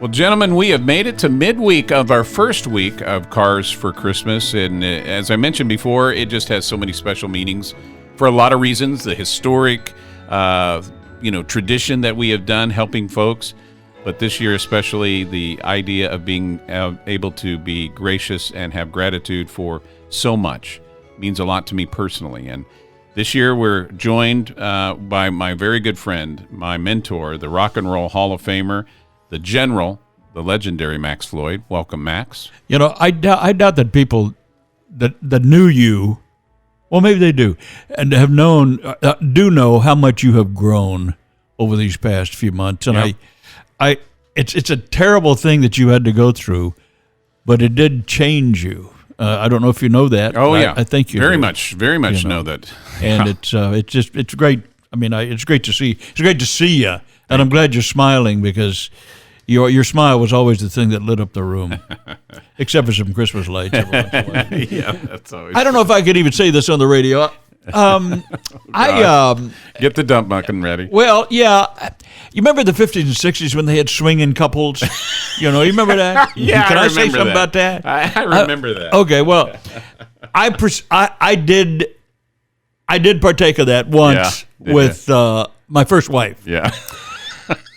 Well, gentlemen, we have made it to midweek of our first week of Cars for Christmas. And as I mentioned before, it just has so many special meanings for a lot of reasons. The historic, tradition that we have done helping folks. But this year especially, the idea of being able to be gracious and have gratitude for so much means a lot to me personally. And this year we're joined by my very good friend, my mentor, the Rock and Roll Hall of Famer, the General, the legendary Max Floyd. Welcome, Max. I doubt that people that knew you, well, maybe they do, and have known, do know how much you have grown over these past few months. And yep. It's a terrible thing that you had to go through, but it did change you. I don't know if you know that. Oh yeah, I think you very much know that. And it's great. I mean, it's great to see. It's great to see you, and I'm glad you're smiling because your smile was always the thing that lit up the room, except for some Christmas lights. Every once in a while. Yeah, that's always. I don't know if I could even say this on the radio. Get the dump bucket ready. Well, yeah. You remember the 50s and 60s when they had swinging couples? You remember that? Yeah, Can I say something about that? I remember that. Okay, well, I did partake of that once with my first wife. Yeah.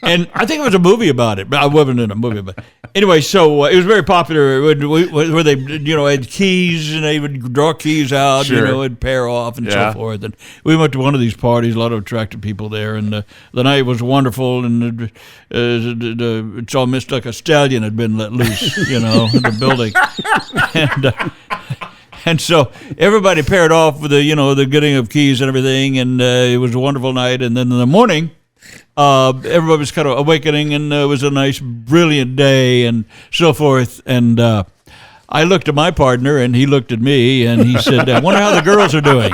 And I think it was a movie about it, but I wasn't in a movie. But anyway, so it was very popular where they, had keys and they would draw keys out, sure. And pair off and so forth. And we went to one of these parties, a lot of attractive people there, and the night was wonderful. And it's almost like a stallion had been let loose, in the building. And so everybody paired off with the getting of keys and everything, and it was a wonderful night. And then in the morning, everybody was kind of awakening, and it was a nice, brilliant day, and so forth. And I looked at my partner, and he looked at me, and he said, "I wonder how the girls are doing."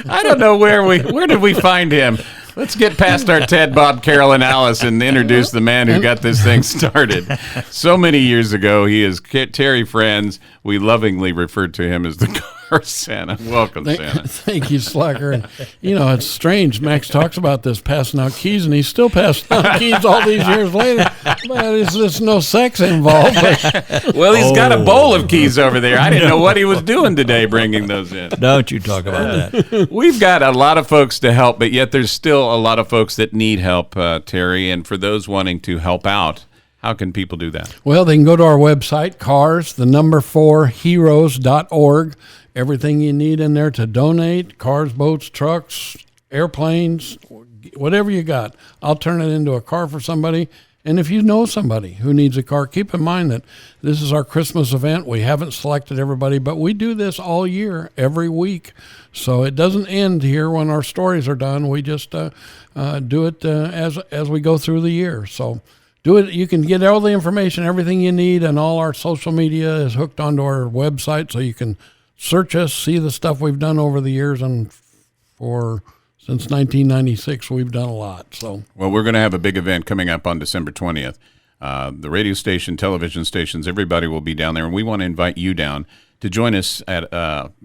I don't know where did we find him. Let's get past our Ted, Bob, Carol, and Alice and introduce the man who got this thing started. So many years ago, he is Terry Friends. We lovingly referred to him as the Car Santa. Welcome, Santa. Thank you, Slacker. And, it's strange. Max talks about this passing out keys, and he's still passing out keys all these years later. But there's no sex involved. Well, he's got a bowl of keys over there. I didn't know what he was doing today bringing those in. Don't you talk about that. We've got a lot of folks to help, but yet there's still a lot of folks that need help, Terry. And for those wanting to help out, how can people do that? Well, they can go to our website, cars4heroes.org. Everything you need in there to donate, cars, boats, trucks, airplanes, whatever you got. I'll turn it into a car for somebody. And if you know somebody who needs a car, keep in mind that this is our Christmas event. We haven't selected everybody, but we do this all year, every week. So it doesn't end here when our stories are done. We just do it as we go through the year. So do it. You can get all the information, everything you need, and all our social media is hooked onto our website, so you can search us, see the stuff we've done over the years, and since 1996, we've done a lot. So, well, we're going to have a big event coming up on December 20th. The radio station, television stations, everybody will be down there, and we want to invite you down to join us at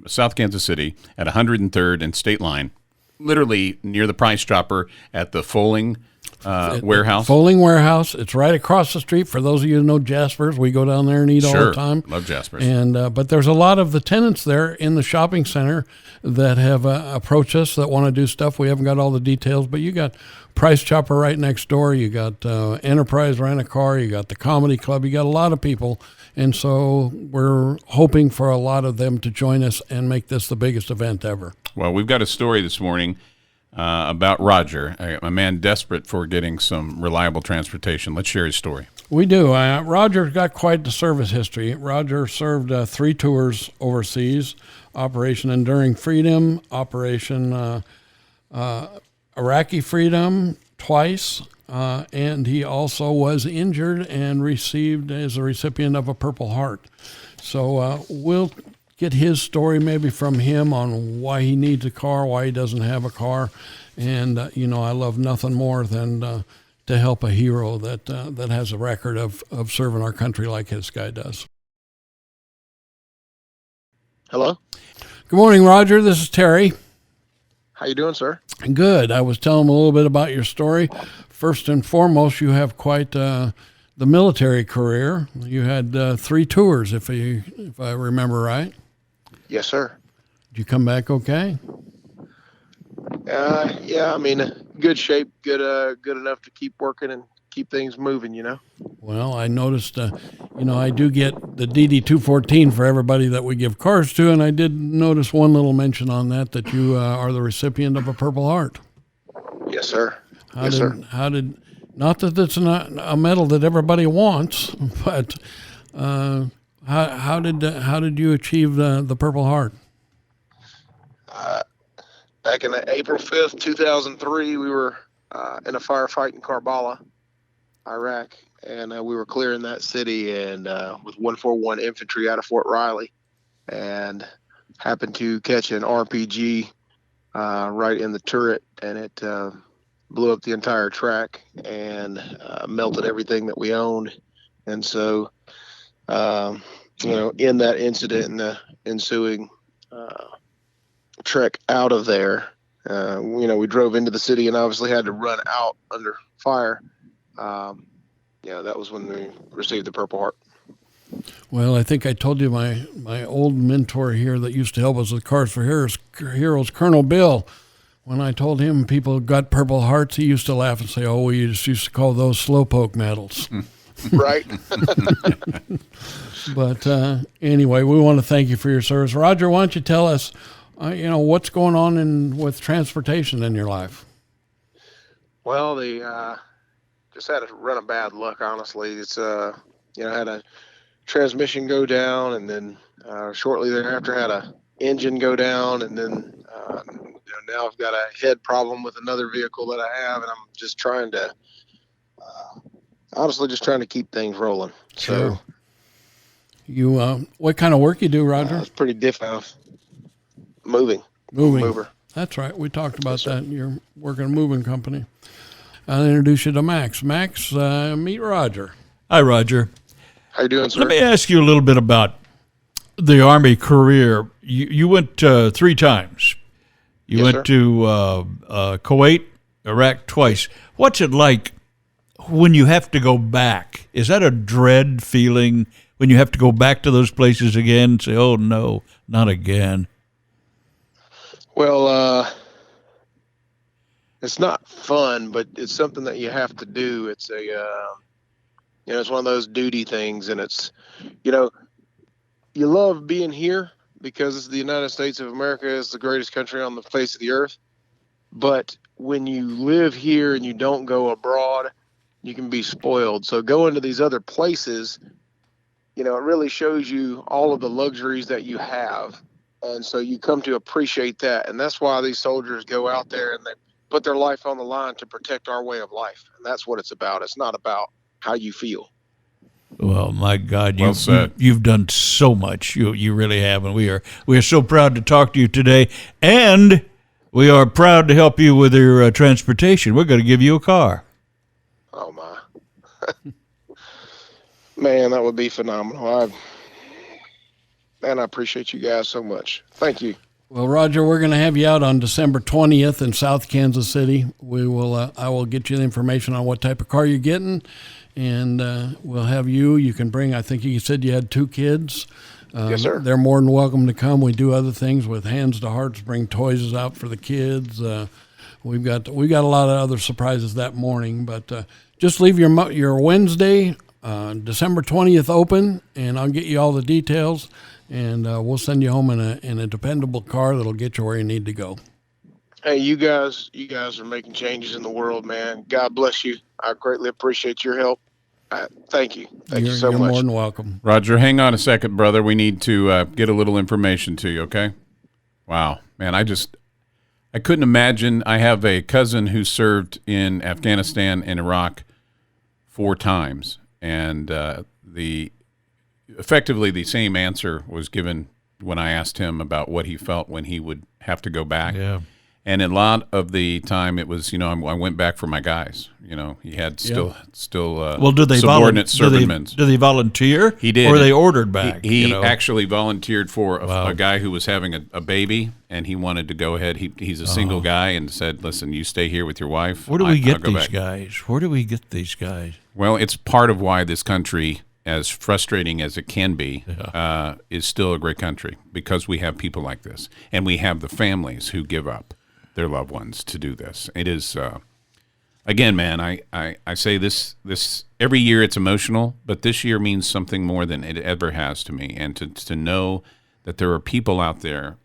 South Kansas City at 103rd and State Line, literally near the Price Chopper at the Foaling warehouse. Foaling warehouse. It's right across the street. For those of you who know Jasper's, we go down there and eat all the time. Love Jasper's. And but there's a lot of the tenants there in the shopping center that have approached us that want to do stuff. We haven't got all the details, but you got Price Chopper right next door. You got Enterprise Rent a Car. You got the Comedy Club. You got a lot of people. And so we're hoping for a lot of them to join us and make this the biggest event ever. Well, we've got a story this morning about Roger, a man desperate for getting some reliable transportation. Let's share his story. We do. Roger's got quite the service history. Roger served 3 tours overseas, Operation Enduring Freedom, Operation Iraqi Freedom twice, and he also was injured and received as a recipient of a Purple Heart. So we'll get his story maybe from him on why he needs a car, why he doesn't have a car. And, I love nothing more than to help a hero that has a record of serving our country like this guy does. Hello? Good morning, Roger. This is Terry. How you doing, sir? Good. I was telling them a little bit about your story. First and foremost, you have quite the military career. You had 3 tours, if I remember right. Yes, sir. Did you come back okay? Yeah, I mean, good shape, good enough to keep working and keep things moving, you know? Well, I noticed, I do get the DD-214 for everybody that we give cars to, and I did notice one little mention on that you are the recipient of a Purple Heart. Yes, sir. How did, not that it's not a medal that everybody wants, but how did you achieve the Purple Heart? Back in April 5th, 2003, we were in a firefight in Karbala, Iraq, and we were clearing that city and with 141 infantry out of Fort Riley, and happened to catch an RPG right in the turret, and it blew up the entire track and melted everything that we owned. And so, in that incident and the ensuing trek out of there, we drove into the city and obviously had to run out under fire. That was when we received the Purple Heart. Well, I think I told you my old mentor here that used to help us with Cars for Heroes, Colonel Bill. When I told him people got Purple Hearts, he used to laugh and say, "Oh, we just used to call those slowpoke medals." Right. But anyway, we want to thank you for your service. Roger, why don't you tell us, what's going on with transportation in your life? Well, they just had a run of bad luck, honestly. It's, had a transmission go down, and then shortly thereafter had a engine go down, and then now I've got a head problem with another vehicle that I have, and I'm just trying to, honestly, just trying to keep things rolling. Sure. So, you, what kind of work you do, Roger? it's pretty difficult. Moving. Mover. That's right. We talked about that. You're working a moving company. I'll introduce you to Max. Max, meet Roger. Hi, Roger. How you doing, sir? Let me ask you a little bit about the Army career. You went 3 times. You Yes, went sir. to Kuwait, Iraq twice. What's it like when you have to go back? Is that a dread feeling when you have to go back to those places again and say, oh, no, not again? Well, it's not fun, but it's something that you have to do. It's it's one of those duty things, and it's, you love being here because it's the United States of America is the greatest country on the face of the earth. But when you live here and you don't go abroad, you can be spoiled. So going to these other places, it really shows you all of the luxuries that you have. And so you come to appreciate that. And that's why these soldiers go out there and they put their life on the line to protect our way of life. And that's what it's about. It's not about how you feel. Well, my God, Well said. you've done so much. You really have, and we are so proud to talk to you today, and we are proud to help you with your transportation. We're going to give you a car. Oh, my. Man, that would be phenomenal. I appreciate you guys so much. Thank you. Well, Roger, we're going to have you out on December 20th in South Kansas City. I will get you the information on what type of car you're getting, and we'll have you can bring, I think you said you had 2 kids. Yes, sir. They're more than welcome to come. We do other things with Hands to Hearts, bring toys out for the kids. We've got a lot of other surprises that morning, but just leave your Wednesday, December 20th open, and I'll get you all the details. And we'll send you home in a dependable car that'll get you where you need to go. Hey, you guys are making changes in the world, man. God bless you. I greatly appreciate your help. Thank you. Thank you so You're much. more than welcome. Roger, hang on a second, brother. We need to get a little information to you, okay? Wow. Man, I couldn't imagine. I have a cousin who served in Afghanistan and Iraq 4 times, and effectively the same answer was given when I asked him about what he felt when he would have to go back. Yeah. And a lot of the time, it was, I went back for my guys. He had still well, do they subordinate servantmen. Do they volunteer? He did. Or they ordered back? He actually volunteered for a guy who was having a baby, and he wanted to go ahead. He's a single guy and said, listen, you stay here with your wife. Where do we get these guys? Where do we get these guys? Well, it's part of why this country, as frustrating as it can be, is still a great country, because we have people like this, and we have the families who give up their loved ones to do this. It is, again, man, I say this every year. It's emotional, but this year means something more than it ever has to me. And to know that there are people out there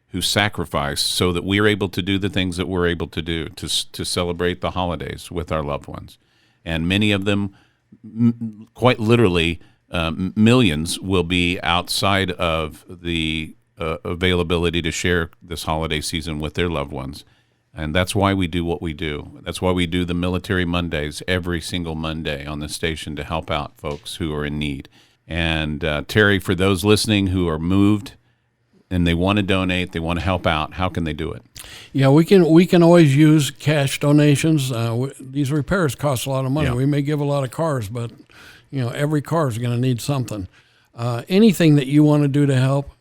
who sacrifice so that we're able to do the things that we're able to do to celebrate the holidays with our loved ones. And many of them, quite literally, millions will be outside of the availability to share this holiday season with their loved ones. And that's why we do what we do. That's why we do the Military Mondays every single Monday on the station to help out folks who are in need. And Terry, for those listening who are moved and they want to donate, they want to help out, how can they do it? Yeah, we can always use cash donations. These repairs cost a lot of money. Yeah. We may give a lot of cars, but every car is going to need something. Anything that you want to do to help,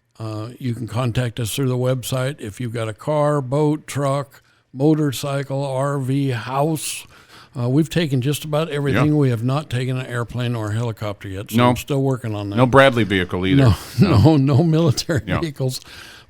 you can contact us through the website. If you've got a car, boat, truck, motorcycle, RV, house, we've taken just about everything. Yeah. We have not taken an airplane or a helicopter yet, so No. I'm still working on that. No Bradley vehicle either. No military Yeah. vehicles.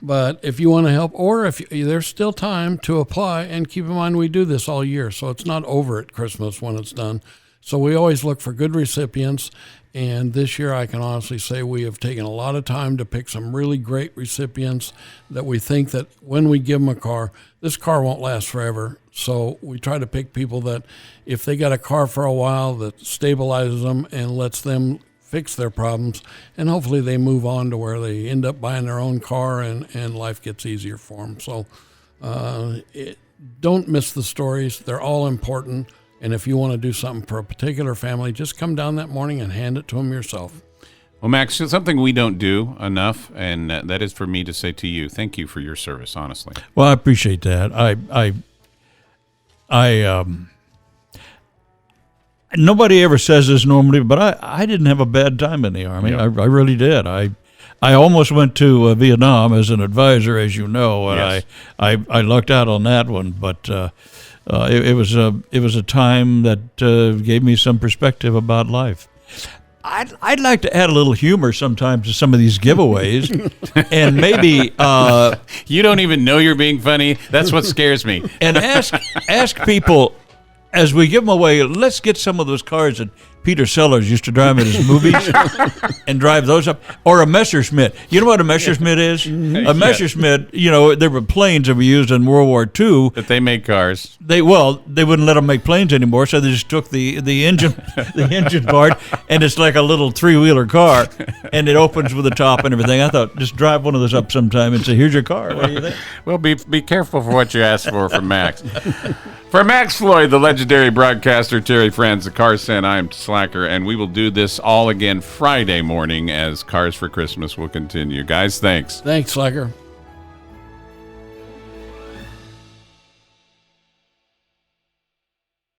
But if you want to help, or if there's still time to apply, and keep in mind we do this all year, so it's not over at Christmas when it's done. So we always look for good recipients, and this year I can honestly say we have taken a lot of time to pick some really great recipients that we think that when we give them a car, this car won't last forever. So we try to pick people that if they got a car for a while, that stabilizes them and lets them fix their problems, and hopefully they move on to where they end up buying their own car and life gets easier for them. So don't miss the stories. They're all important. And if you want to do something for a particular family, just come down that morning and hand it to them yourself. Well, Max, something we don't do enough, and that is for me to say to you, thank you for your service, honestly. Well, I appreciate that. Nobody ever says this normally, but I didn't have a bad time in the Army. Yep. I really did. I almost went to Vietnam as an advisor, as you know, and Yes. I lucked out on that one. But it was a time that gave me some perspective about life. I'd like to add a little humor sometimes to some of these giveaways, and maybe You don't even know you're being funny. That's what scares me. and ask people as we give them away. Let's get some of those cars that Peter Sellers used to drive in his movies, and drive those up, or a Messerschmitt. You know what a Messerschmitt is? A Messerschmitt. There were planes that were used in World War II. That they make cars. They wouldn't let them make planes anymore, so they just took the engine part, and it's like a little 3-wheeler car, and it opens with the top and everything. I thought, just drive one of those up sometime and say, "Here's your car." What do you think? Well, be careful for what you ask for from Max. For Max Floyd, the legendary broadcaster, Terry Franz, the Car Sen, I am Slacker, and we will do this all again Friday morning as Cars for Christmas will continue. Guys, thanks. Thanks, Slacker.